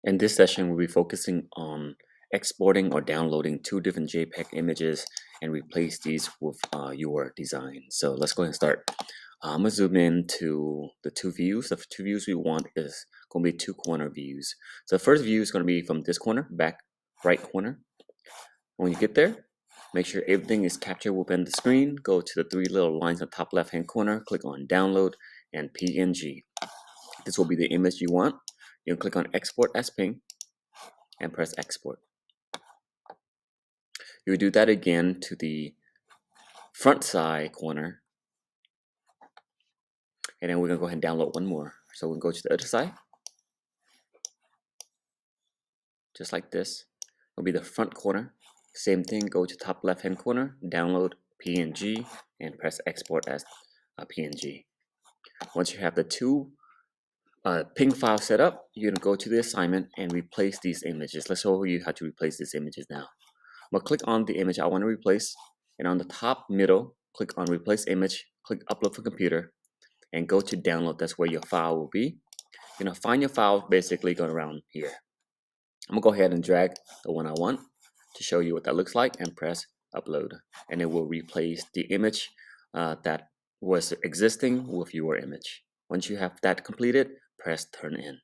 In this session, we'll be focusing on exporting or downloading two different JPEG images and replace these with your design. So let's go ahead and start. I'm gonna zoom in to the two views. The two views we want is going to be two corner views. So the first view is going to be from this corner, back right corner. When you get there, make sure everything is captured within the screen. Go to the three little lines on the top left hand corner, click on download and PNG. This will be the image you want. You can click on export as PNG and press export. You do that again to the front side corner, and then we're gonna go ahead and download one more. So we'll go to the other side, just like this. It'll be the front corner. Same thing, go to top left hand corner, download PNG, and press export as a PNG. Once you have the two PNG files set up, you're gonna go to the assignment and replace these images. Let's show you how to replace these images now. I'm gonna click on the image I want to replace, and on the top middle, click on replace image, click upload for computer, and go to download. That's where your file will be. You're gonna find your file basically going around here. I'm gonna go ahead and drag the one I want to show you what that looks like and press upload, and it will replace the image that was existing with your image. Once you have that completed, press turn in.